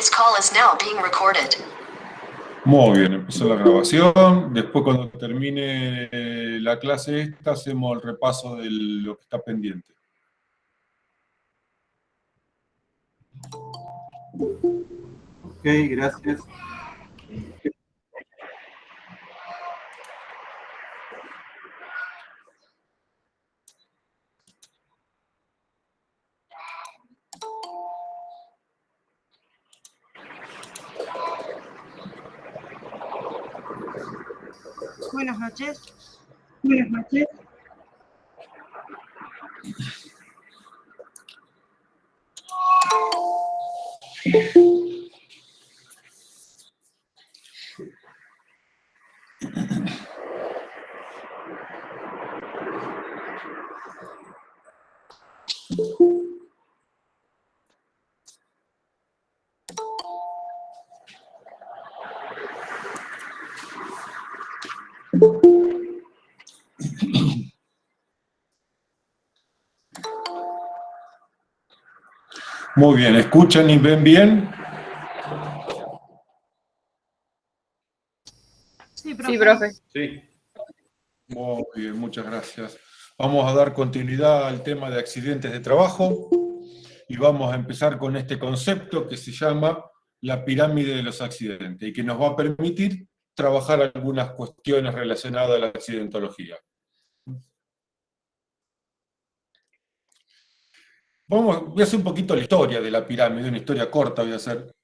This call is now being recorded. Muy bien, empezó la grabación. Después, cuando termine la clase esta, hacemos el repaso de lo que está pendiente. Ok, gracias. Buenas noches. Buenas noches. Muy bien, ¿escuchan y ven bien? Sí, profe. Sí, profe. Sí. Muy bien, muchas gracias. Vamos a dar continuidad al tema de accidentes de trabajo y vamos a empezar con este concepto que se llama la pirámide de los accidentes y que nos va a permitir trabajar algunas cuestiones relacionadas a la accidentología. Voy a hacer un poquito la historia de la pirámide, una historia corta voy a hacer.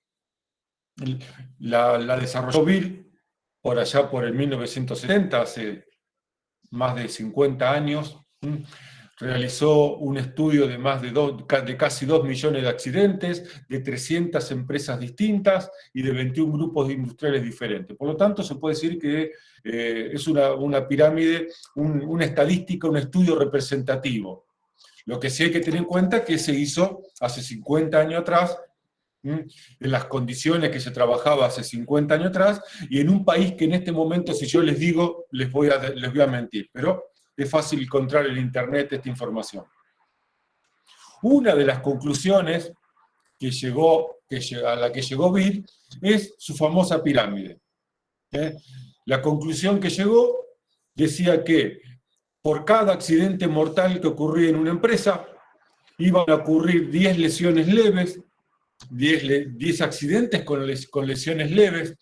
La desarrolló Bill por allá por el 1970, hace más de 50 años. Realizó un estudio de de casi 2 millones de accidentes, de 300 empresas distintas y de 21 grupos industriales diferentes. Por lo tanto, se puede decir que es una pirámide, una estadística, un estudio representativo. Lo que sí hay que tener en cuenta es que se hizo hace 50 años atrás, en las condiciones que se trabajaba hace 50 años atrás, y en un país que en este momento, si yo les digo, les voy a mentir, pero es fácil encontrar en internet esta información. Una de las conclusiones a la que llegó Bill es su famosa pirámide. La conclusión que llegó decía que por cada accidente mortal que ocurría en una empresa, iban a ocurrir 10 lesiones leves, 10 accidentes con lesiones leves,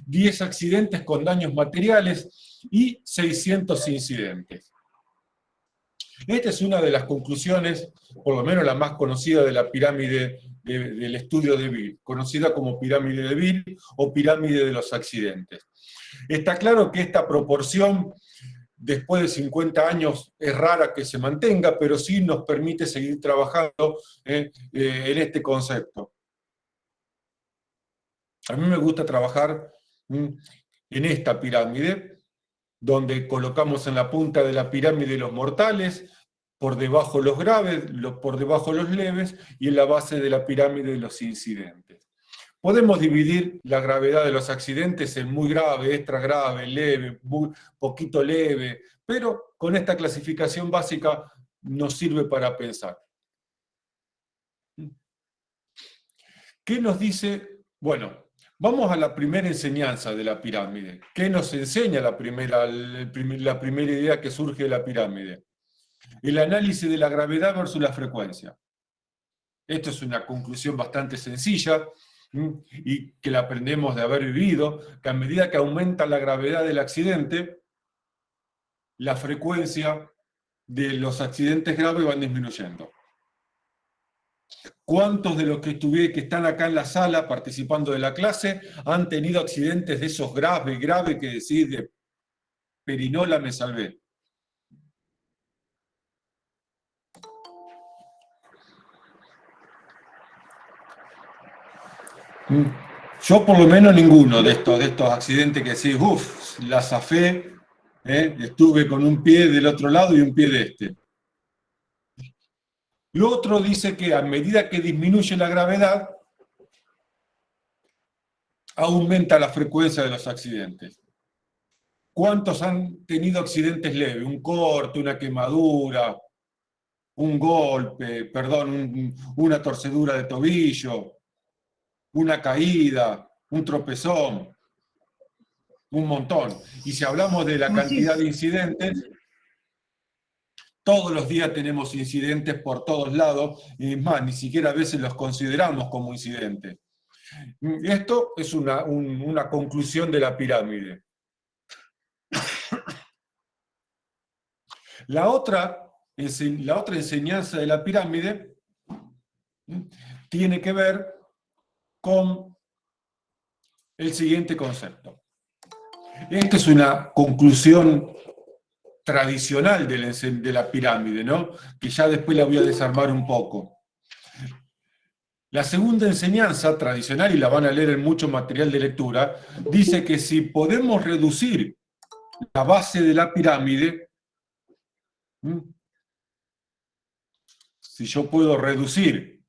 10 accidentes con daños materiales y 600 incidentes. Esta es una de las conclusiones, por lo menos la más conocida de la pirámide del estudio de Bill, conocida como pirámide de Bill o pirámide de los accidentes. Está claro que esta proporción, después de 50 años, es rara que se mantenga, pero sí nos permite seguir trabajando en este concepto. A mí me gusta trabajar en esta pirámide, donde colocamos en la punta de la pirámide los mortales, por debajo los graves, por debajo los leves, y en la base de la pirámide los incidentes. Podemos dividir la gravedad de los accidentes en muy grave, extra grave, leve, muy poquito leve, pero con esta clasificación básica nos sirve para pensar. ¿Qué nos dice? Bueno, vamos a la primera enseñanza de la pirámide. ¿Qué nos enseña la primera idea que surge de la pirámide? El análisis de la gravedad versus la frecuencia. Esto es una conclusión bastante sencilla y que la aprendemos de haber vivido, que a medida que aumenta la gravedad del accidente, la frecuencia de los accidentes graves van disminuyendo. ¿Cuántos de los que están acá en la sala participando de la clase han tenido accidentes de esos graves que decís de perinola me salvé? Yo por lo menos ninguno de estos accidentes que decís, uff, la zafé, estuve con un pie del otro lado y un pie de este. Lo otro dice que a medida que disminuye la gravedad, aumenta la frecuencia de los accidentes. ¿Cuántos han tenido accidentes leves? Un corte, una quemadura, un golpe, perdón, una torcedura de tobillo. una caída, un tropezón, un montón. Y si hablamos de la cantidad de incidentes, todos los días tenemos incidentes por todos lados, y es más, ni siquiera a veces los consideramos como incidentes. Esto es una conclusión de la pirámide. La otra enseñanza de la pirámide tiene que ver con el siguiente concepto. Esta es una conclusión tradicional de la pirámide, ¿no? Que ya después la voy a desarmar un poco. La segunda enseñanza tradicional, y la van a leer en mucho material de lectura, dice que si podemos reducir la base de la pirámide, si yo puedo reducir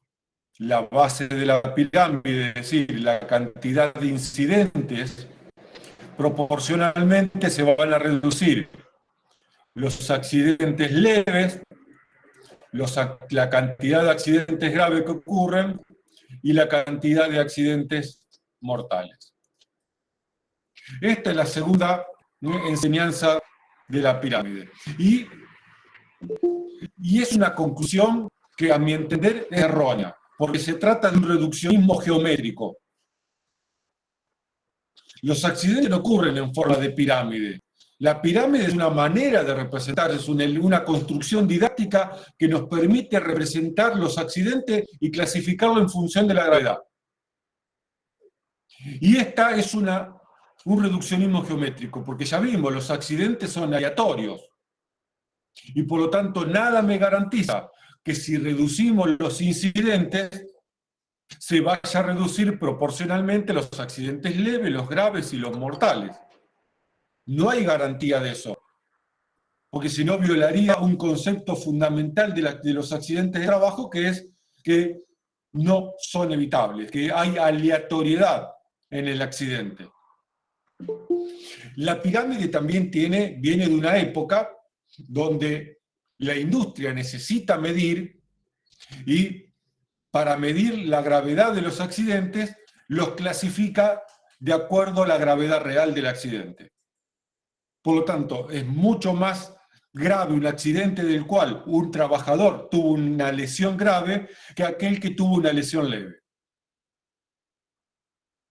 la base de la pirámide, es decir, la cantidad de incidentes, proporcionalmente se van a reducir los accidentes leves, la cantidad de accidentes graves que ocurren y la cantidad de accidentes mortales. Esta es la segunda enseñanza de la pirámide. Y es una conclusión que, a mi entender, es errónea, porque se trata de un reduccionismo geométrico. Los accidentes no ocurren en forma de pirámide. La pirámide es una manera de representar, es una construcción didáctica que nos permite representar los accidentes y clasificarlo en función de la gravedad. Y esta es un reduccionismo geométrico, porque ya vimos, los accidentes son aleatorios. Y por lo tanto, nada me garantiza que si reducimos los incidentes, se vaya a reducir proporcionalmente los accidentes leves, los graves y los mortales. No hay garantía de eso, porque si no violaría un concepto fundamental de los accidentes de trabajo, que es que no son evitables, que hay aleatoriedad en el accidente. La pirámide también viene de una época donde la industria necesita medir, y para medir la gravedad de los accidentes los clasifica de acuerdo a la gravedad real del accidente. Por lo tanto, es mucho más grave un accidente del cual un trabajador tuvo una lesión grave que aquel que tuvo una lesión leve.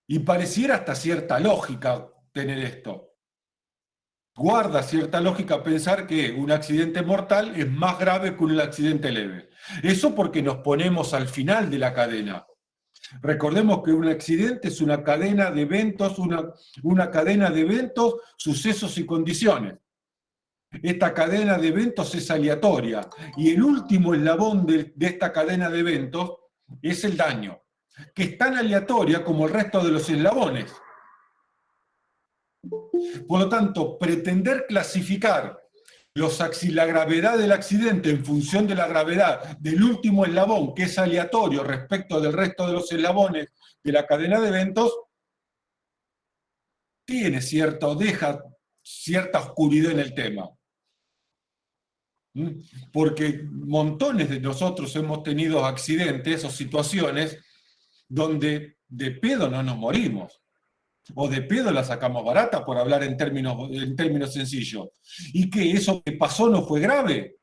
Y pareciera hasta cierta lógica tener esto. Guarda cierta lógica pensar que un accidente mortal es más grave que un accidente leve. Eso porque nos ponemos al final de la cadena. Recordemos que un accidente es una cadena de eventos, una cadena de eventos, sucesos y condiciones. Esta cadena de eventos es aleatoria, y el último eslabón de esta cadena de eventos es el daño, que es tan aleatoria como el resto de los eslabones. Por lo tanto, pretender clasificar la gravedad del accidente en función de la gravedad del último eslabón, que es aleatorio respecto del resto de los eslabones de la cadena de eventos, deja cierta oscuridad en el tema. Porque montones de nosotros hemos tenido accidentes o situaciones donde de pedo no nos morimos, o de pedo la sacamos barata, por hablar en términos sencillos. ¿Y que eso que pasó no fue grave?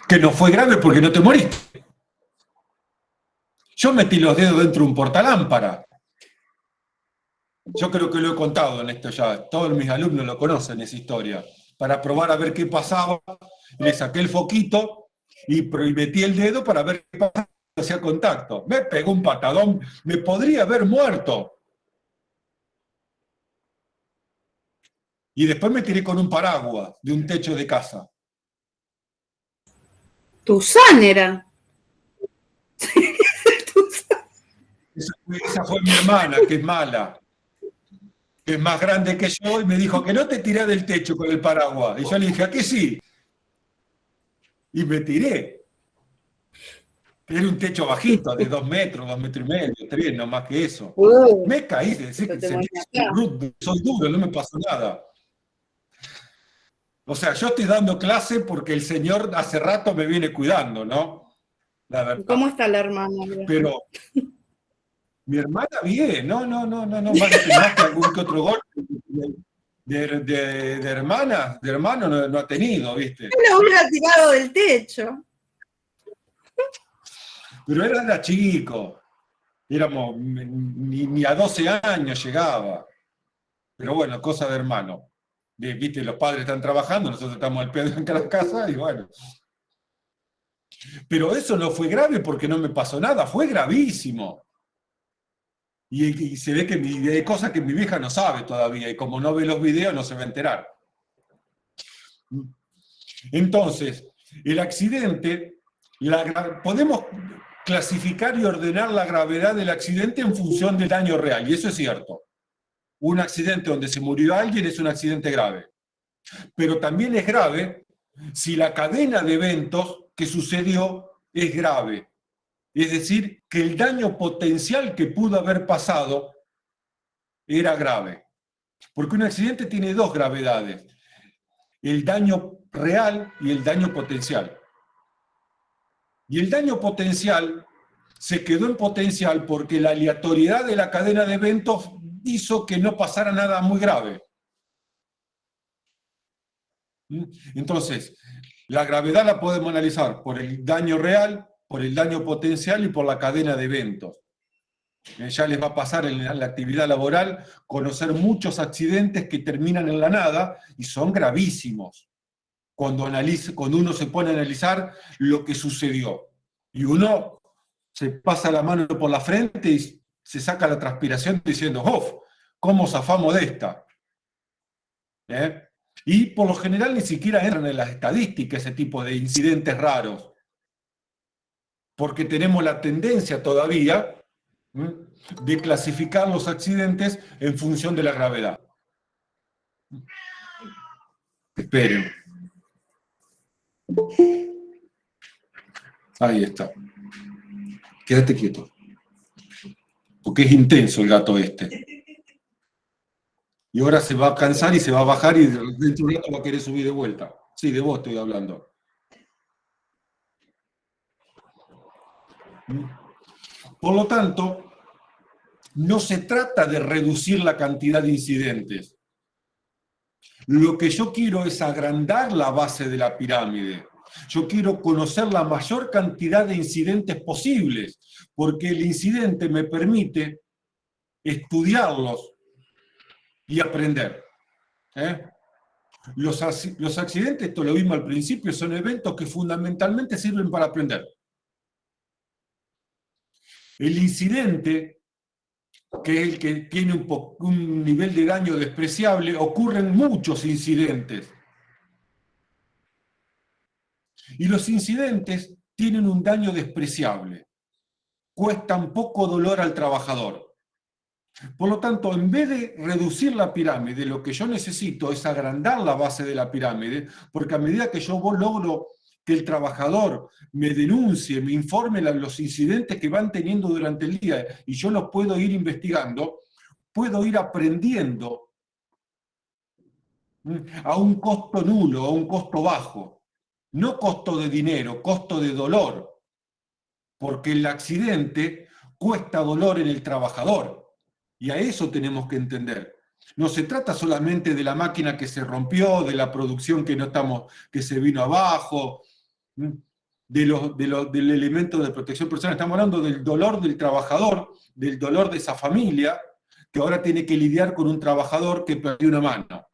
Que no fue grave porque no te moriste. Yo metí los dedos dentro de un portalámpara. Yo creo que lo he contado en esto ya. Todos mis alumnos lo conocen, esa historia. Para probar a ver qué pasaba, le saqué el foquito y metí el dedo para ver qué pasaba. Hacía contacto. Me pegó un patadón, me podría haber muerto. Y después me tiré con un paraguas de un techo de casa. Tuzán era. Esa fue mi hermana, que es mala, que es más grande que yo, y me dijo que no te tirás del techo con el paraguas. Y yo le dije, ¿a qué sí? Y me tiré. Era un techo bajito, de 2 metros, 2 metros y medio, 3, no más que eso. Me caí, soy duro, no me pasó nada. O sea, yo estoy dando clase porque el Señor hace rato me viene cuidando, ¿no? la verdad. ¿Cómo está la hermana? Pero mi hermana bien, no, más que algún que otro golpe de hermana, de hermano no ha tenido, ¿viste? Lo hubiera tirado del techo. Pero era chico, éramos, ni a 12 años llegaba. Pero bueno, cosa de hermano. Viste, los padres están trabajando, nosotros estamos al pedo en cada casa y bueno. Pero eso no fue grave porque no me pasó nada, fue gravísimo. Y se ve que hay cosas que mi vieja no sabe todavía, y como no ve los videos no se va a enterar. Entonces, el accidente, podemos clasificar y ordenar la gravedad del accidente en función del daño real, y eso es cierto. Un accidente donde se murió alguien es un accidente grave. Pero también es grave si la cadena de eventos que sucedió es grave. Es decir, que el daño potencial que pudo haber pasado era grave. Porque un accidente tiene dos gravedades: el daño real y el daño potencial. Y el daño potencial se quedó en potencial porque la aleatoriedad de la cadena de eventos hizo que no pasara nada muy grave. Entonces, la gravedad la podemos analizar por el daño real, por el daño potencial y por la cadena de eventos. Ya les va a pasar en la actividad laboral conocer muchos accidentes que terminan en la nada y son gravísimos cuando uno se pone a analizar lo que sucedió. Y uno se pasa la mano por la frente y se saca la transpiración diciendo, ¡uf! ¿Cómo zafamos de esta? Y por lo general ni siquiera entran en las estadísticas ese tipo de incidentes raros, porque tenemos la tendencia todavía de clasificar los accidentes en función de la gravedad. Esperen. Ahí está. Quédate quieto. Porque es intenso el gato este. Y ahora se va a cansar y se va a bajar y dentro de un rato va a querer subir de vuelta. Sí, de vos estoy hablando. Por lo tanto, no se trata de reducir la cantidad de incidentes. Lo que yo quiero es agrandar la base de la pirámide. Yo quiero conocer la mayor cantidad de incidentes posibles, porque el incidente me permite estudiarlos y aprender. Los accidentes, esto lo vimos al principio, son eventos que fundamentalmente sirven para aprender. El incidente, que es el que tiene un nivel de daño despreciable, ocurren muchos incidentes. Y los incidentes tienen un daño despreciable. Cuestan poco dolor al trabajador. Por lo tanto, en vez de reducir la pirámide, lo que yo necesito es agrandar la base de la pirámide, porque a medida que yo logro que el trabajador me denuncie, me informe los incidentes que van teniendo durante el día y yo los puedo ir investigando, puedo ir aprendiendo a un costo nulo, a un costo bajo. No costo de dinero, costo de dolor, porque el accidente cuesta dolor en el trabajador. Y a eso tenemos que entender. No se trata solamente de la máquina que se rompió, de la producción que se vino abajo, del elemento de protección personal. Estamos hablando del dolor del trabajador, del dolor de esa familia, que ahora tiene que lidiar con un trabajador que perdió una mano,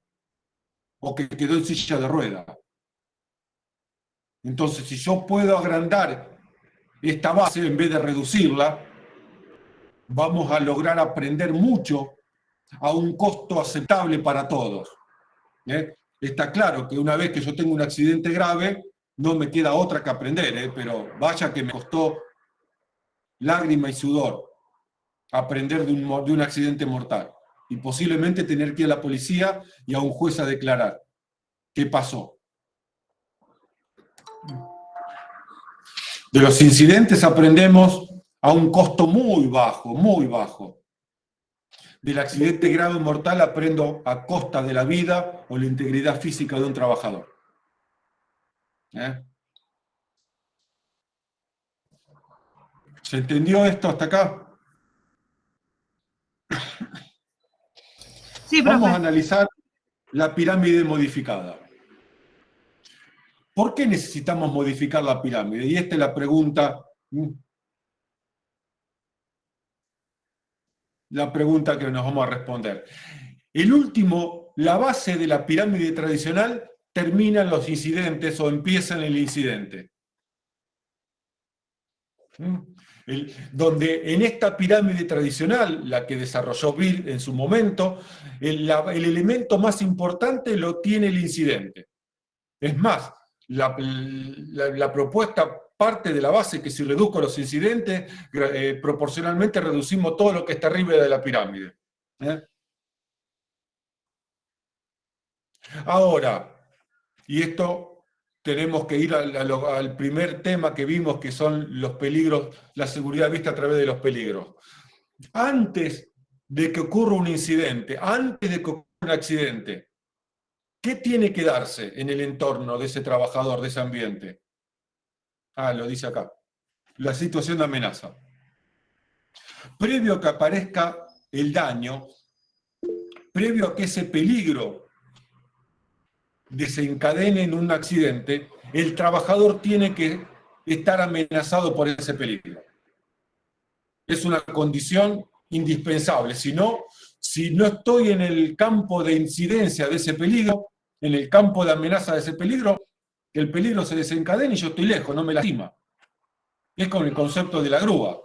o que quedó en silla de ruedas. Entonces, si yo puedo agrandar esta base en vez de reducirla, vamos a lograr aprender mucho a un costo aceptable para todos. Está claro que una vez que yo tengo un accidente grave, no me queda otra que aprender, pero vaya que me costó lágrima y sudor aprender de un accidente mortal. Y posiblemente tener que ir a la policía y a un juez a declarar qué pasó. De los incidentes aprendemos a un costo muy bajo, muy bajo. Del accidente grave o mortal aprendo a costa de la vida o la integridad física de un trabajador. ¿Se entendió esto hasta acá? Sí, Vamos a profe. analizar la pirámide modificada. ¿Por qué necesitamos modificar la pirámide? Y esta es la pregunta que nos vamos a responder. La base de la pirámide tradicional termina en los incidentes o empieza en el incidente. Donde en esta pirámide tradicional, la que desarrolló Bill en su momento, el elemento más importante lo tiene el incidente. Es más, la propuesta parte de la base que si reduzco los incidentes, proporcionalmente reducimos todo lo que está arriba de la pirámide. Ahora, y esto tenemos que ir al primer tema que vimos, que son los peligros, la seguridad vista a través de los peligros. Antes de que ocurra un incidente, antes de que ocurra un accidente, ¿qué tiene que darse en el entorno de ese trabajador, de ese ambiente? Lo dice acá. La situación de amenaza. Previo a que aparezca el daño, previo a que ese peligro desencadene en un accidente, el trabajador tiene que estar amenazado por ese peligro. Es una condición indispensable. Si no estoy en el campo de incidencia de ese peligro, en el campo de amenaza de ese peligro, el peligro se desencadena y yo estoy lejos, no me lastima. Es con el concepto de la grúa.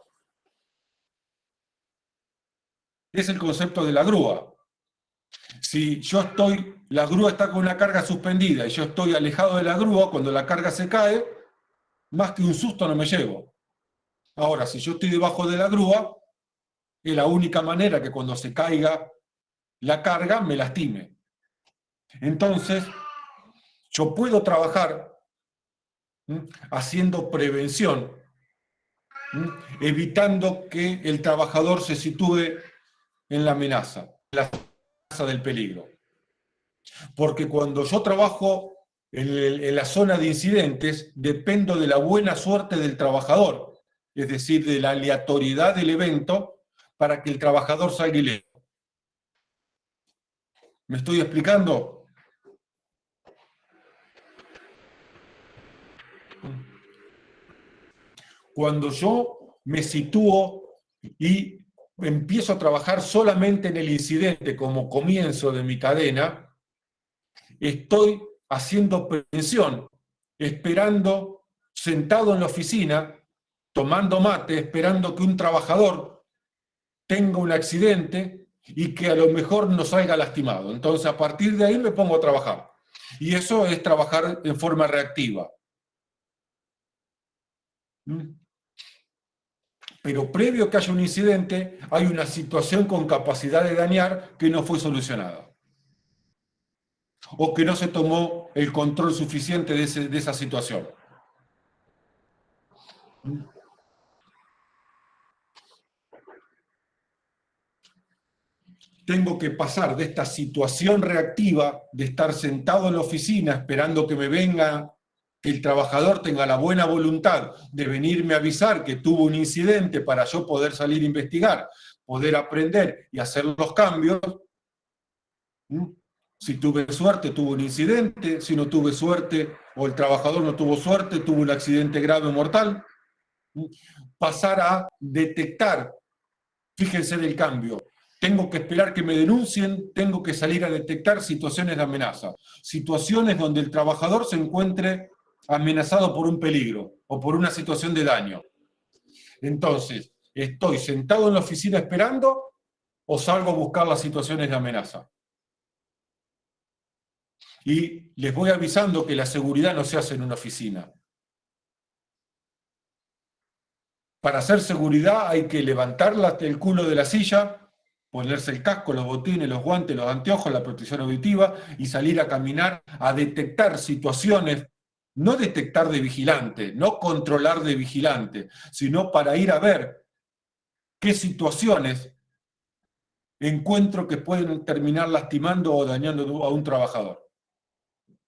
Es el concepto de la grúa. Si la grúa está con una carga suspendida y yo estoy alejado de la grúa, cuando la carga se cae, más que un susto no me llevo. Ahora, si yo estoy debajo de la grúa, es la única manera que cuando se caiga la carga me lastime. Entonces, yo puedo trabajar haciendo prevención, evitando que el trabajador se sitúe en la amenaza del peligro. Porque cuando yo trabajo en la zona de incidentes, dependo de la buena suerte del trabajador, es decir, de la aleatoriedad del evento para que el trabajador salga ileso. ¿Me estoy explicando? Cuando yo me sitúo y empiezo a trabajar solamente en el incidente como comienzo de mi cadena, estoy haciendo prevención, esperando, sentado en la oficina, tomando mate, esperando que un trabajador tenga un accidente y que a lo mejor no salga lastimado. Entonces, a partir de ahí me pongo a trabajar. Y eso es trabajar en forma reactiva. Pero previo a que haya un incidente, hay una situación con capacidad de dañar que no fue solucionada. O que no se tomó el control suficiente de esa situación. Tengo que pasar de esta situación reactiva, de estar sentado en la oficina esperando que me venga, que el trabajador tenga la buena voluntad de venirme a avisar que tuvo un incidente para yo poder salir a investigar, poder aprender y hacer los cambios. Si tuve suerte, tuvo un incidente. Si no tuve suerte, o el trabajador no tuvo suerte, tuvo un accidente grave o mortal. Pasar a detectar, fíjense en el cambio, tengo que esperar que me denuncien, tengo que salir a detectar situaciones de amenaza, situaciones donde el trabajador se encuentre amenazado por un peligro o por una situación de daño. Entonces, ¿estoy sentado en la oficina esperando o salgo a buscar las situaciones de amenaza? Y les voy avisando que la seguridad no se hace en una oficina. Para hacer seguridad hay que levantar el culo de la silla, ponerse el casco, los botines, los guantes, los anteojos, la protección auditiva y salir a caminar a detectar situaciones, no detectar de vigilante, no controlar de vigilante, sino para ir a ver qué situaciones encuentro que pueden terminar lastimando o dañando a un trabajador.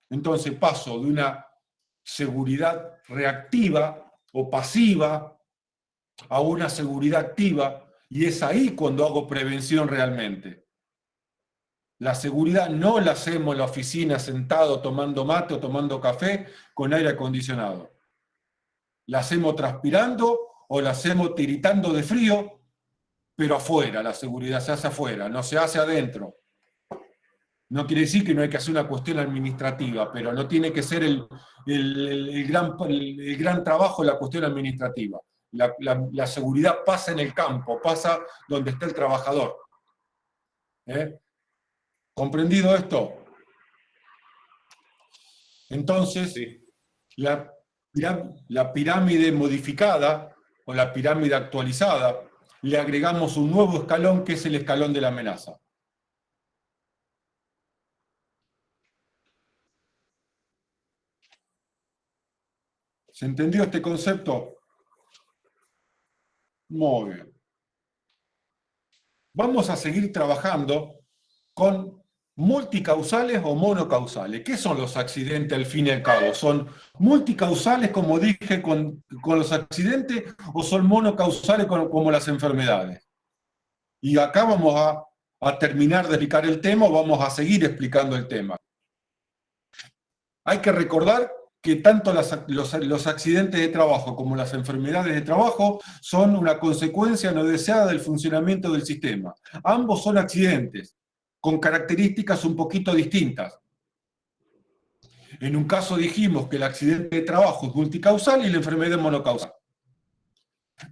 Entonces paso de una seguridad reactiva o pasiva a una seguridad activa, y es ahí cuando hago prevención realmente. La seguridad no la hacemos en la oficina sentado tomando mate o tomando café con aire acondicionado. La hacemos transpirando o la hacemos tiritando de frío, pero afuera, la seguridad se hace afuera, no se hace adentro. No quiere decir que no hay que hacer una cuestión administrativa, pero no tiene que ser el gran trabajo la cuestión administrativa. La seguridad pasa en el campo, pasa donde está el trabajador. ¿Comprendido esto? Entonces, Sí. la pirámide modificada o la pirámide actualizada, le agregamos un nuevo escalón que es el escalón de la amenaza. ¿Se entendió este concepto? Muy bien. Vamos a seguir trabajando con multicausales o monocausales. ¿Qué son los accidentes al fin y al cabo? ¿Son multicausales, como dije, con los accidentes, o son monocausales como las enfermedades? Y acá vamos a terminar de explicar el tema, o vamos a seguir explicando el tema. Hay que recordar que tanto los accidentes de trabajo como las enfermedades de trabajo son una consecuencia no deseada del funcionamiento del sistema. Ambos son accidentes, con características un poquito distintas. En un caso dijimos que el accidente de trabajo es multicausal y la enfermedad es monocausal.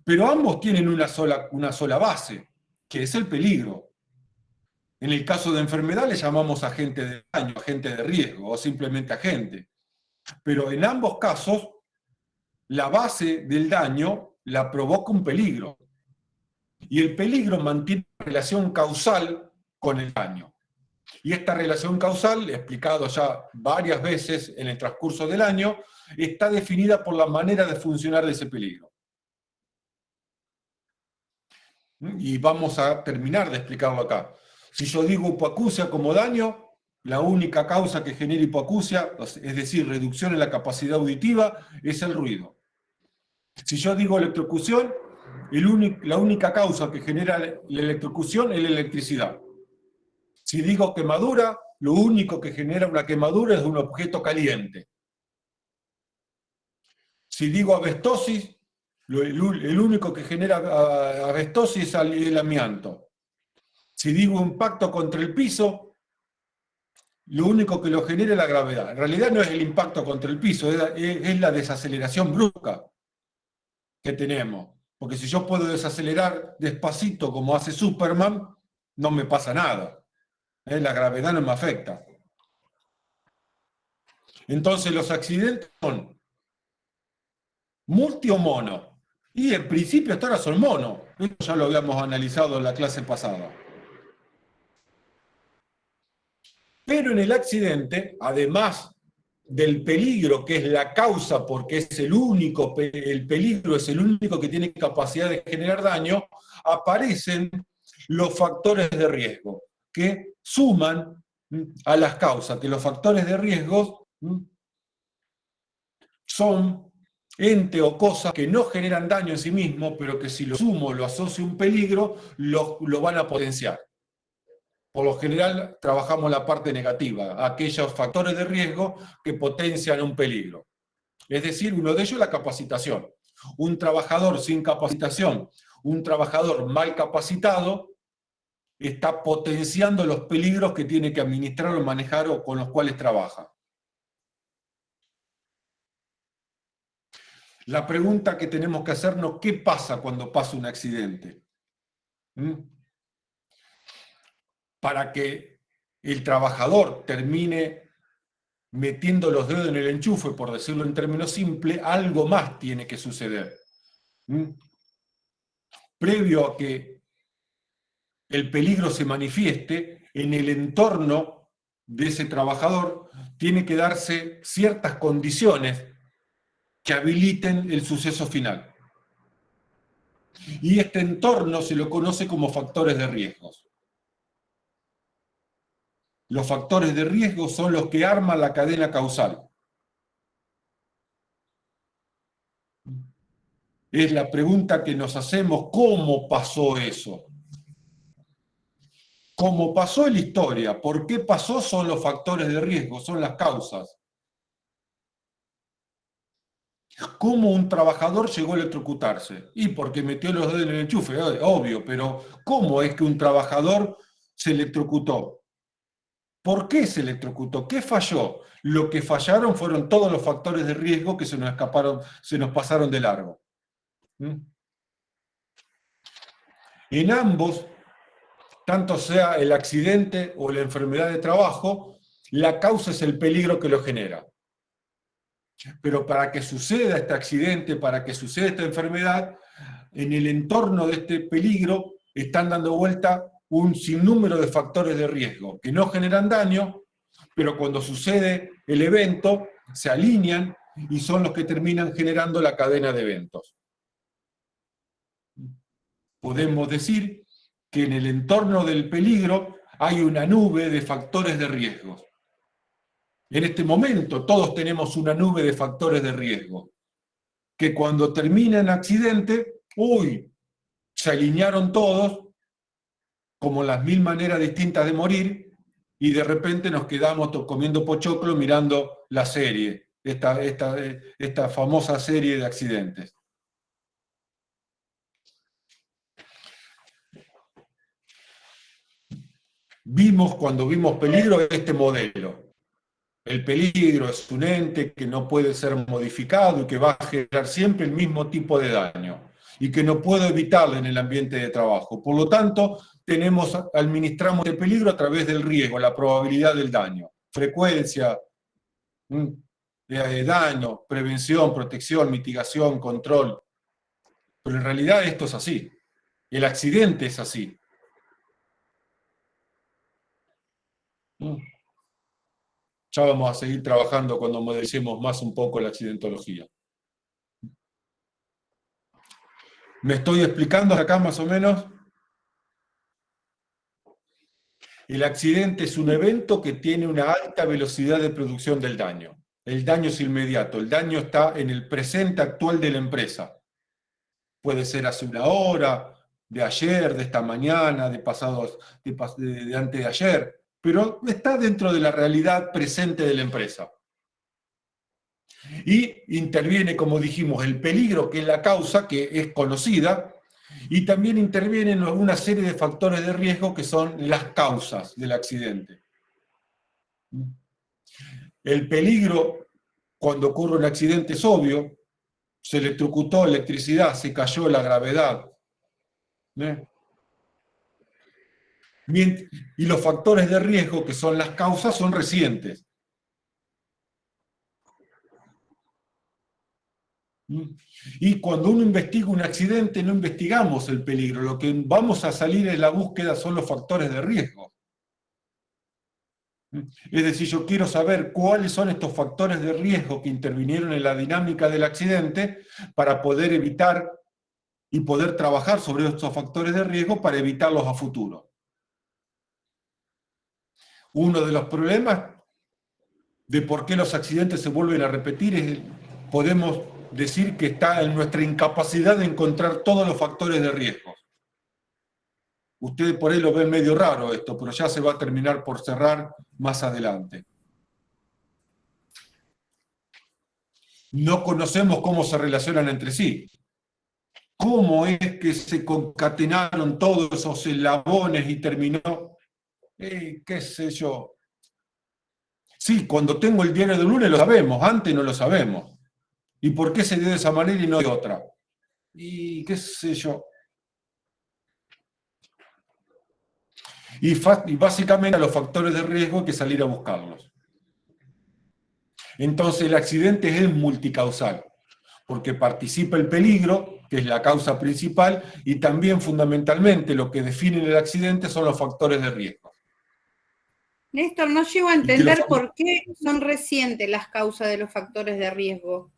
Pero ambos tienen una sola base, que es el peligro. En el caso de enfermedad le llamamos agente de daño, agente de riesgo o simplemente agente. Pero en ambos casos, la base del daño la provoca un peligro. Y el peligro mantiene una relación causal con el daño. Y esta relación causal, explicado ya varias veces en el transcurso del año, está definida por la manera de funcionar de ese peligro. Y vamos a terminar de explicarlo acá. Si yo digo hipoacusia como daño, la única causa que genera hipoacusia, es decir, reducción en la capacidad auditiva, es el ruido. Si yo digo electrocución, la única causa que genera la electrocución es la electricidad. Si digo quemadura, lo único que genera una quemadura es un objeto caliente. Si digo abestosis, el único que genera abestosis es el amianto. Si digo impacto contra el piso, lo único que lo genera es la gravedad. En realidad no es el impacto contra el piso, es la desaceleración brusca que tenemos. Porque si yo puedo desacelerar despacito como hace Superman, no me pasa nada. La gravedad no me afecta. Entonces los accidentes son multi o mono. Y en principio hasta ahora son mono. Esto ya lo habíamos analizado en la clase pasada. Pero en el accidente, además del peligro, que es la causa, porque es el peligro es el único que tiene capacidad de generar daño, aparecen los factores de riesgo, que suman a las causas, que los factores de riesgo son ente o cosas que no generan daño en sí mismos, pero que si lo sumo, lo asocio a un peligro, lo van a potenciar. Por lo general, trabajamos la parte negativa, aquellos factores de riesgo que potencian un peligro. Es decir, uno de ellos es la capacitación. Un trabajador sin capacitación, un trabajador mal capacitado, está potenciando los peligros que tiene que administrar o manejar o con los cuales trabaja. La pregunta que tenemos que hacernos, ¿qué pasa cuando pasa un accidente? Para que el trabajador termine metiendo los dedos en el enchufe, por decirlo en términos simples, algo más tiene que suceder. Previo a que el peligro se manifieste, en el entorno de ese trabajador tiene que darse ciertas condiciones que habiliten el suceso final. Y este entorno se lo conoce como factores de riesgos. Los factores de riesgo son los que arman la cadena causal. es la pregunta que nos hacemos: ¿cómo pasó eso? ¿Cómo pasó en la historia? ¿Por qué pasó? Son los factores de riesgo, son las causas. ¿Cómo un trabajador llegó a electrocutarse? Y porque metió los dedos en el enchufe, obvio, pero ¿cómo es que un trabajador se electrocutó? ¿Por qué se electrocutó? ¿Qué falló? Lo que fallaron fueron todos los factores de riesgo que se nos escaparon, se nos pasaron de largo. ¿Mm? En ambos, tanto sea el accidente o la enfermedad de trabajo, la causa es el peligro que lo genera. Pero para que suceda este accidente, para que suceda esta enfermedad, en el entorno de este peligro están dando vuelta un sinnúmero de factores de riesgo que no generan daño, pero cuando sucede el evento se alinean y son los que terminan generando la cadena de eventos. Podemos decir que en el entorno del peligro hay una nube de factores de riesgo. En este momento todos tenemos una nube de factores de riesgo, que cuando termina el accidente, se alinearon todos, como las 1000 maneras distintas de morir, y de repente nos quedamos comiendo pochoclo mirando la serie, esta famosa serie de accidentes. Cuando vimos peligro, este modelo. El peligro es un ente que no puede ser modificado y que va a generar siempre el mismo tipo de daño y que no puedo evitarlo en el ambiente de trabajo. Por lo tanto, administramos el peligro a través del riesgo, la probabilidad del daño, frecuencia, daño, prevención, protección, mitigación, control. Pero en realidad esto es así. El accidente es así. Ya vamos a seguir trabajando cuando modelicemos más un poco la accidentología. ¿Me estoy explicando acá más o menos? El accidente es un evento que tiene una alta velocidad de producción del daño. El daño es inmediato, el daño está en el presente actual de la empresa. Puede ser hace una hora, de ayer, de esta mañana, de antes de ayer, pero está dentro de la realidad presente de la empresa. Y interviene, como dijimos, el peligro, que es la causa, que es conocida, y también intervienen una serie de factores de riesgo que son las causas del accidente. El peligro, cuando ocurre un accidente, es obvio: se electrocutó electricidad, se cayó la gravedad. Y los factores de riesgo, que son las causas, son recientes. Y cuando uno investiga un accidente, no investigamos el peligro, lo que vamos a salir en la búsqueda son los factores de riesgo. Es decir, yo quiero saber cuáles son estos factores de riesgo que intervinieron en la dinámica del accidente para poder evitar y poder trabajar sobre estos factores de riesgo para evitarlos a futuro. Uno de los problemas de por qué los accidentes se vuelven a repetir es, podemos decir, que está en nuestra incapacidad de encontrar todos los factores de riesgo. Ustedes por ahí lo ven medio raro esto, pero ya se va a terminar por cerrar más adelante. No conocemos cómo se relacionan entre sí. ¿Cómo es que se concatenaron todos esos eslabones y terminó? ¿Qué sé yo? Sí, cuando tengo el diario del lunes lo sabemos, antes no lo sabemos. ¿Y por qué se dio de esa manera y no de otra? Y qué sé yo. Y básicamente a los factores de riesgo hay que salir a buscarlos. Entonces el accidente es multicausal, porque participa el peligro, que es la causa principal, y también fundamentalmente lo que define el accidente son los factores de riesgo. Néstor, no llego a entender por qué son recientes las causas de los factores de riesgo.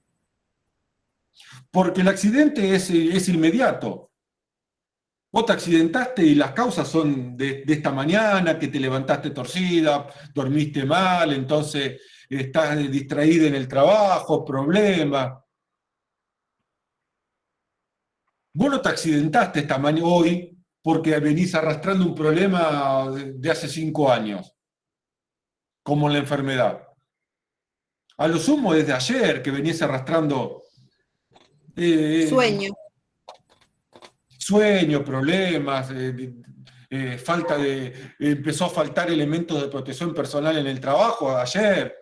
Porque el accidente es inmediato. Vos te accidentaste y las causas son de esta mañana, que te levantaste torcida, dormiste mal, entonces estás distraída en el trabajo, problemas. Vos no te accidentaste hoy porque venís arrastrando un problema de hace 5 años, como la enfermedad. A lo sumo desde ayer que venís arrastrando sueños, problemas, empezó a faltar elementos de protección personal en el trabajo ayer.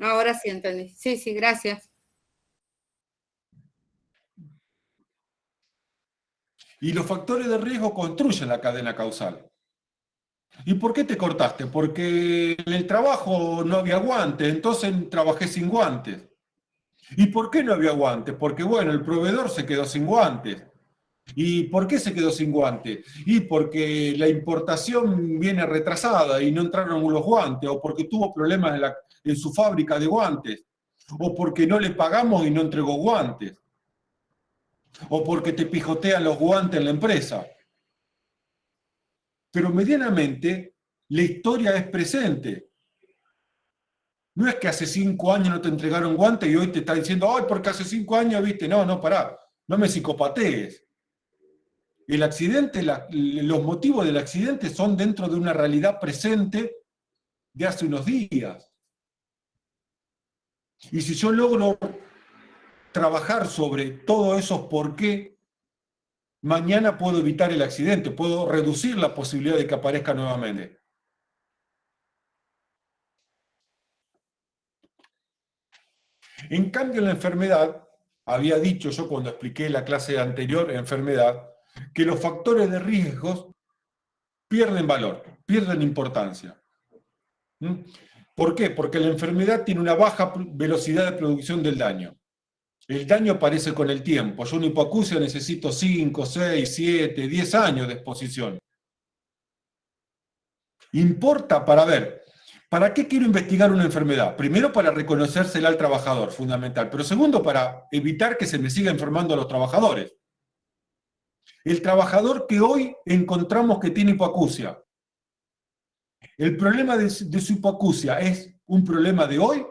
Ahora sí entendí. Sí, sí, gracias. Y los factores de riesgo construyen la cadena causal. ¿Y por qué te cortaste? Porque en el trabajo no había guantes, entonces trabajé sin guantes. ¿Y por qué no había guantes? Porque, bueno, el proveedor se quedó sin guantes. ¿Y por qué se quedó sin guantes? Y porque la importación viene retrasada y no entraron los guantes, o porque tuvo problemas en su fábrica de guantes, o porque no le pagamos y no entregó guantes, o porque te pijotean los guantes en la empresa. Pero medianamente la historia es presente. No es que hace 5 años no te entregaron guantes y hoy te está diciendo, ay, porque hace 5 años, viste, no, pará, no me psicopatees. El accidente, los motivos del accidente son dentro de una realidad presente de hace unos días. Y si yo logro trabajar sobre todos esos por qué, mañana puedo evitar el accidente, puedo reducir la posibilidad de que aparezca nuevamente. En cambio, en la enfermedad, había dicho yo cuando expliqué la clase anterior, enfermedad, que los factores de riesgos pierden valor, pierden importancia. ¿Por qué? Porque la enfermedad tiene una baja velocidad de producción del daño. El daño aparece con el tiempo. Yo una hipoacusia necesito 5, 6, 7, 10 años de exposición. Importa para ver, ¿para qué quiero investigar una enfermedad? Primero, para reconocérsela al trabajador, fundamental. Pero segundo, para evitar que se me siga enfermando a los trabajadores. El trabajador que hoy encontramos que tiene hipoacusia, ¿el problema de su hipoacusia es un problema de hoy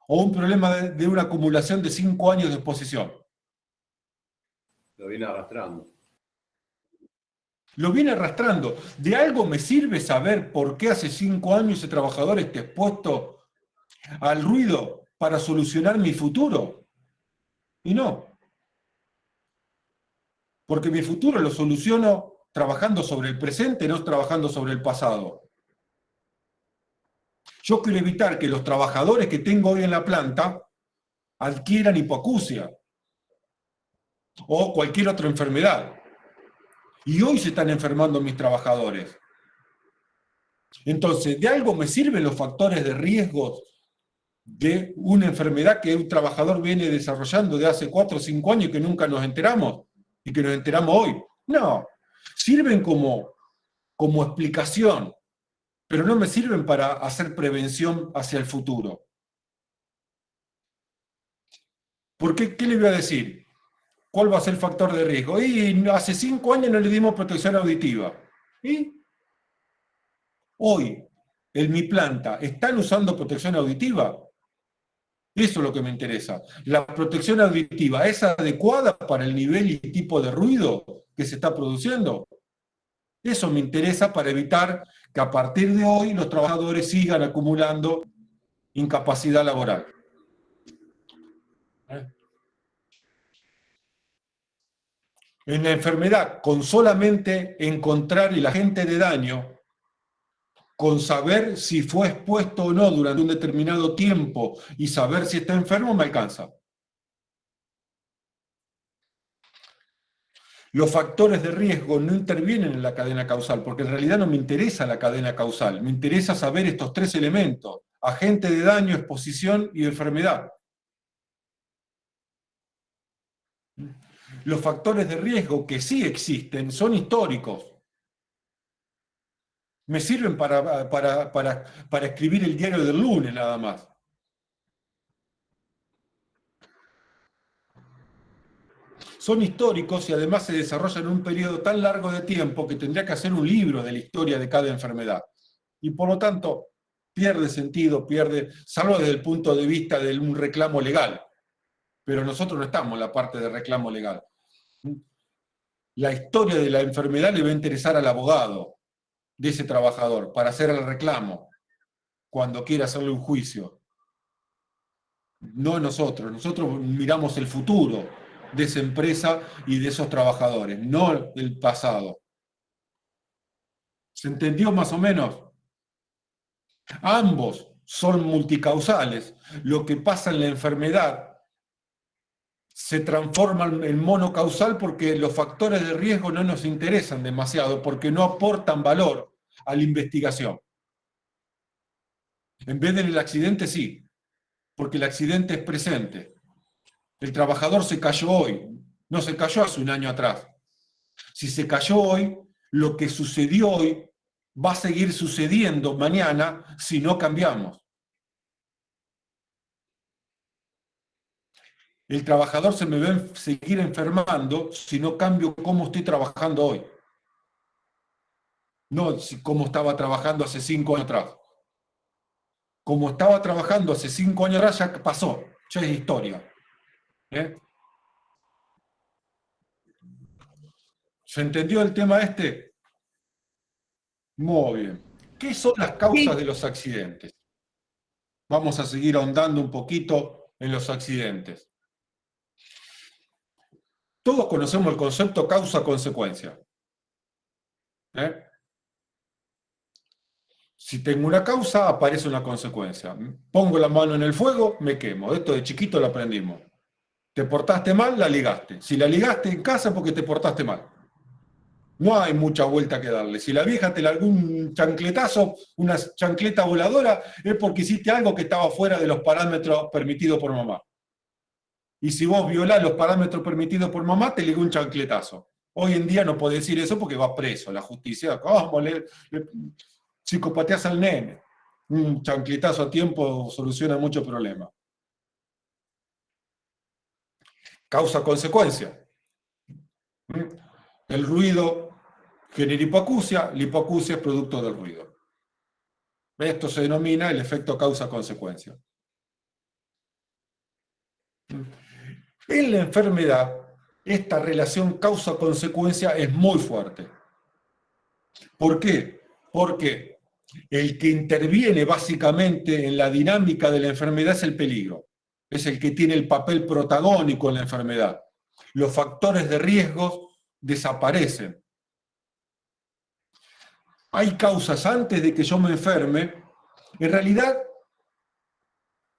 o un problema de una acumulación de 5 años de exposición? Lo viene arrastrando. Lo viene arrastrando. ¿De algo me sirve saber por qué hace 5 años ese trabajador está expuesto al ruido para solucionar mi futuro? Y no. Porque mi futuro lo soluciono trabajando sobre el presente, no trabajando sobre el pasado. Yo quiero evitar que los trabajadores que tengo hoy en la planta adquieran hipoacusia o cualquier otra enfermedad. Y hoy se están enfermando mis trabajadores. Entonces, ¿de algo me sirven los factores de riesgo de una enfermedad que un trabajador viene desarrollando de hace 4 o 5 años y que nunca nos enteramos y que nos enteramos hoy? No, sirven como explicación, pero no me sirven para hacer prevención hacia el futuro. ¿Por qué? ¿Qué le voy a decir? ¿Cuál va a ser el factor de riesgo? Y hace 5 años no le dimos protección auditiva. ¿Y? Hoy, en mi planta, ¿están usando protección auditiva? Eso es lo que me interesa. ¿La protección auditiva es adecuada para el nivel y tipo de ruido que se está produciendo? Eso me interesa para evitar que a partir de hoy los trabajadores sigan acumulando incapacidad laboral. En la enfermedad, con solamente encontrar el agente de daño, con saber si fue expuesto o no durante un determinado tiempo y saber si está enfermo, me alcanza. Los factores de riesgo no intervienen en la cadena causal, porque en realidad no me interesa la cadena causal, me interesa saber estos 3 elementos: agente de daño, exposición y enfermedad. Los factores de riesgo que sí existen son históricos. Me sirven para escribir el diario del lunes nada más. Son históricos y además se desarrollan en un periodo tan largo de tiempo que tendría que hacer un libro de la historia de cada enfermedad. Y por lo tanto, pierde sentido, salvo desde el punto de vista de un reclamo legal. Pero nosotros no estamos en la parte de reclamo legal. la historia de la enfermedad le va a interesar al abogado de ese trabajador para hacer el reclamo cuando quiera hacerle un juicio. No nosotros. Nosotros miramos el futuro de esa empresa y de esos trabajadores, no el pasado. ¿Se entendió más o menos? Ambos son multicausales. Lo que pasa en la enfermedad se transforma en monocausal porque los factores de riesgo no nos interesan demasiado, porque no aportan valor a la investigación. En vez del accidente sí, porque el accidente es presente. El trabajador se cayó hoy, no se cayó hace un año atrás. Si se cayó hoy, lo que sucedió hoy va a seguir sucediendo mañana si no cambiamos. El trabajador se me va a seguir enfermando si no cambio cómo estoy trabajando hoy. No cómo estaba trabajando hace 5 años atrás. Como estaba trabajando hace 5 años atrás ya pasó, ya es historia. ¿Se entendió el tema este? Muy bien. ¿Qué son las causas de los accidentes? Vamos a seguir ahondando un poquito en los accidentes. Todos conocemos el concepto causa-consecuencia. Si tengo una causa, aparece una consecuencia. Pongo la mano en el fuego, me quemo. Esto de chiquito lo aprendimos. Te portaste mal, la ligaste. Si la ligaste en casa, porque te portaste mal. No hay mucha vuelta que darle. Si la vieja te largó un chancletazo, una chancleta voladora, es porque hiciste algo que estaba fuera de los parámetros permitidos por mamá. Y si vos violás los parámetros permitidos por mamá, te ligó un chancletazo. Hoy en día no podés decir eso porque vas preso. La justicia, ¿cómo le psicopateás al nene? Un chancletazo a tiempo soluciona muchos problemas. Causa-consecuencia. El ruido genera hipoacusia, la hipoacusia es producto del ruido. Esto se denomina el efecto causa-consecuencia. En la enfermedad, esta relación causa-consecuencia es muy fuerte. ¿Por qué? Porque el que interviene básicamente en la dinámica de la enfermedad es el peligro. Es el que tiene el papel protagónico en la enfermedad. Los factores de riesgo desaparecen. Hay causas antes de que yo me enferme. En realidad,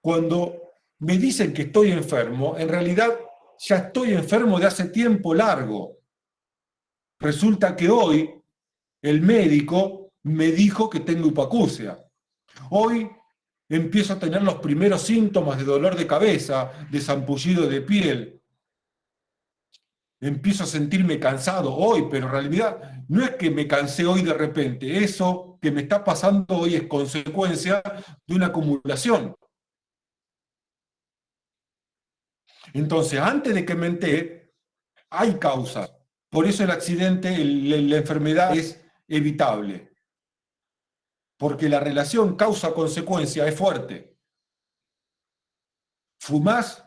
cuando me dicen que estoy enfermo, en realidad ya estoy enfermo de hace tiempo largo. Resulta que hoy el médico me dijo que tengo hipoacusia. Hoy empiezo a tener los primeros síntomas de dolor de cabeza, de sarpullido de piel. Empiezo a sentirme cansado hoy, pero en realidad no es que me cansé hoy de repente. Eso que me está pasando hoy es consecuencia de una acumulación. Entonces, antes de que me entere, hay causas. Por eso el accidente, la enfermedad es evitable. Porque la relación causa-consecuencia es fuerte. Fumás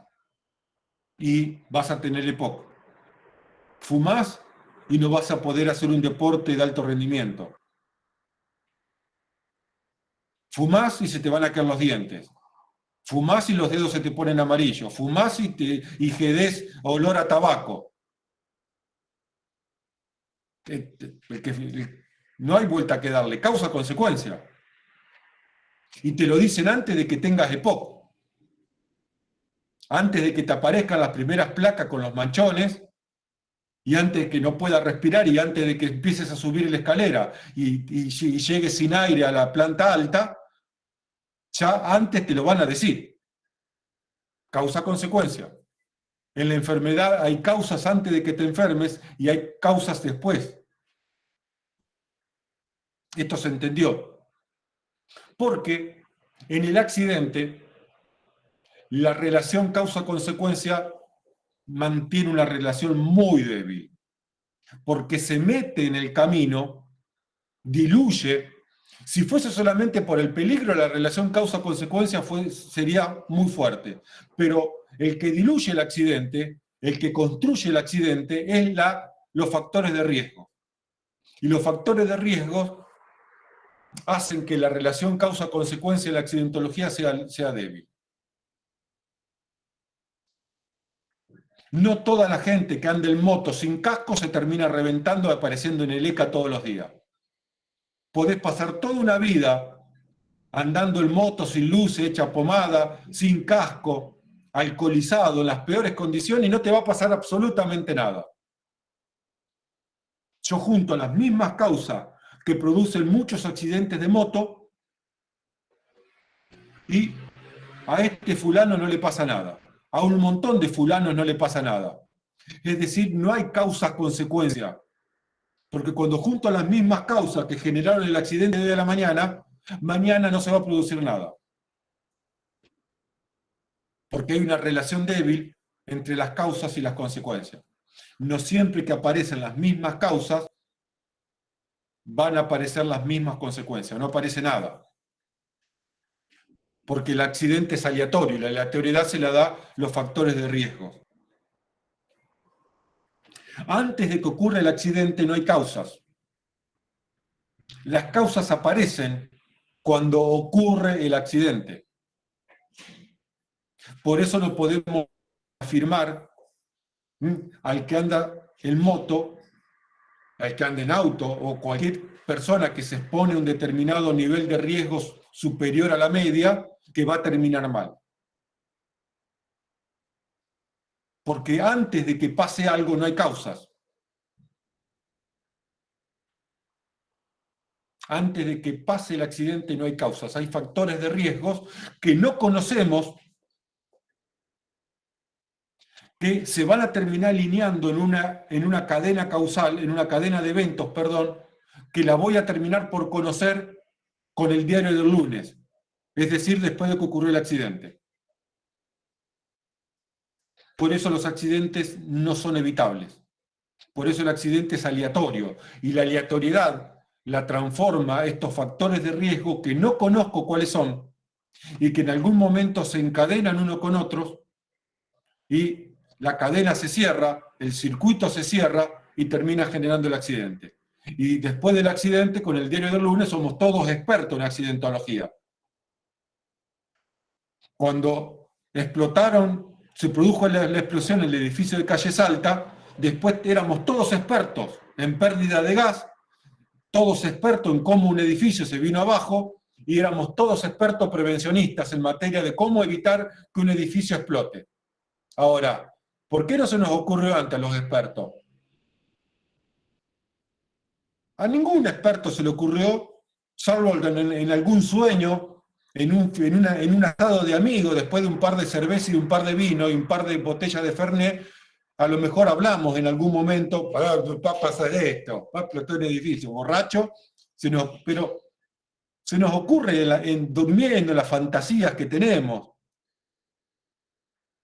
y vas a tener EPOC. Fumás y no vas a poder hacer un deporte de alto rendimiento. Fumás y se te van a caer los dientes. Fumás y los dedos se te ponen amarillos. Fumás y jedés olor a tabaco. No hay vuelta que darle. Causa-consecuencia. Y te lo dicen antes de que tengas EPOC. Antes de que te aparezcan las primeras placas con los manchones, y antes de que no puedas respirar, y antes de que empieces a subir la escalera y llegues sin aire a la planta alta, ya antes te lo van a decir. Causa-consecuencia. En la enfermedad hay causas antes de que te enfermes y hay causas después. Esto se entendió. Porque en el accidente, la relación causa-consecuencia mantiene una relación muy débil. Porque se mete en el camino, diluye. Si fuese solamente por el peligro, la relación causa-consecuencia sería muy fuerte. Pero el que diluye el accidente, el que construye el accidente, es la los factores de riesgo. Y los factores de riesgo hacen que la relación causa-consecuencia en la accidentología sea débil. No toda la gente que anda en moto sin casco se termina reventando y apareciendo en el ECA todos los días. Podés pasar toda una vida andando en moto sin luces, hecha pomada, sin casco, alcoholizado, en las peores condiciones y no te va a pasar absolutamente nada. Yo junto las mismas causas que producen muchos accidentes de moto y a este fulano no le pasa nada. A un montón de fulanos no le pasa nada. Es decir, no hay causa-consecuencia. Porque cuando junto las mismas causas que generaron el accidente de hoy a la mañana, mañana no se va a producir nada. Porque hay una relación débil entre las causas y las consecuencias. No siempre que aparecen las mismas causas van a aparecer las mismas consecuencias, no aparece nada. Porque el accidente es aleatorio y la aleatoriedad se la da los factores de riesgo. Antes de que ocurra el accidente no hay causas. Las causas aparecen cuando ocurre el accidente. Por eso no podemos afirmar al que anda en moto, al que anda en auto o cualquier persona que se expone a un determinado nivel de riesgos superior a la media, que va a terminar mal. Porque antes de que pase algo no hay causas. Antes de que pase el accidente no hay causas. Hay factores de riesgos que no conocemos, que se van a terminar alineando en una cadena causal, en una cadena de eventos, perdón, que la voy a terminar por conocer con el diario del lunes. Es decir, después de que ocurrió el accidente. Por eso los accidentes no son evitables. Por eso el accidente es aleatorio. Y la aleatoriedad la transforma estos factores de riesgo que no conozco cuáles son y que en algún momento se encadenan uno con otros y la cadena se cierra, el circuito se cierra y termina generando el accidente. Y después del accidente, con el diario del lunes, somos todos expertos en accidentología. Cuando explotaron, se produjo la explosión en el edificio de Calle Salta, después éramos todos expertos en pérdida de gas, todos expertos en cómo un edificio se vino abajo, y éramos todos expertos prevencionistas en materia de cómo evitar que un edificio explote. Ahora, ¿por qué no se nos ocurrió antes a los expertos? A ningún experto se le ocurrió, salvo en algún sueño, en un asado de amigos, después de un par de cervezas y un par de vino y un par de botellas de Fernet, a lo mejor hablamos en algún momento, va a pasar esto, va a explotar un edificio, borracho, pero se nos ocurre durmiendo las fantasías que tenemos.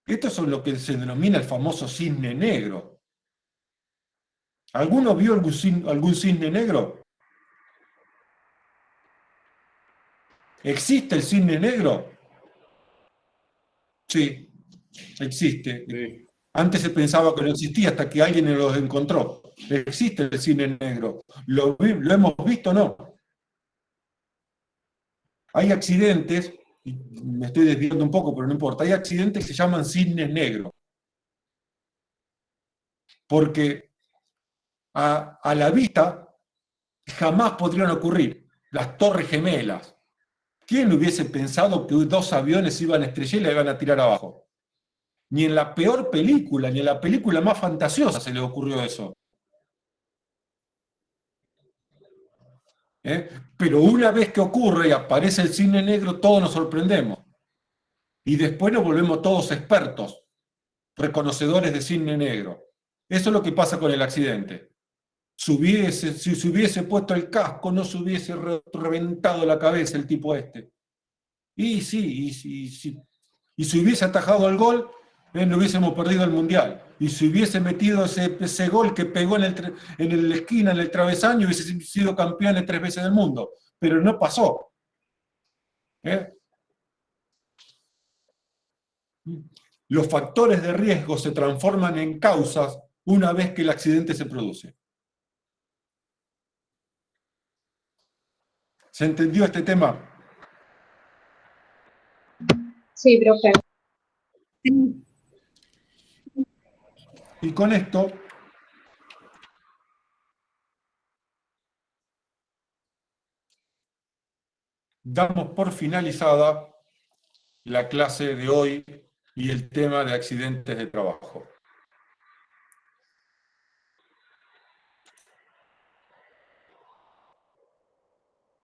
Esto es lo que se denomina el famoso cisne negro. ¿Alguno vio algún cisne negro? ¿Existe el cisne negro? Sí, existe. Sí. Antes se pensaba que no existía hasta que alguien los encontró. Existe el cisne negro. ¿Lo hemos visto o no? Hay accidentes, y me estoy desviando un poco, pero no importa, hay accidentes que se llaman cisnes negros. Porque a la vista jamás podrían ocurrir las Torres Gemelas. ¿Quién hubiese pensado que dos aviones iban a estrellar y la iban a tirar abajo? Ni en la peor película, ni en la película más fantasiosa se le ocurrió eso. Pero una vez que ocurre y aparece el cisne negro, todos nos sorprendemos. Y después nos volvemos todos expertos, reconocedores de cisne negro. Eso es lo que pasa con el accidente. Si se hubiese puesto el casco, no se hubiese reventado la cabeza el tipo este. Y sí, y si hubiese atajado el gol, no hubiésemos perdido el Mundial. Y si hubiese metido ese gol que pegó en la esquina, en el travesaño, hubiese sido campeón 3 veces del mundo. Pero no pasó. Los factores de riesgo se transforman en causas una vez que el accidente se produce. ¿Se entendió este tema? Sí, profe. Y con esto damos por finalizada la clase de hoy y el tema de accidentes de trabajo.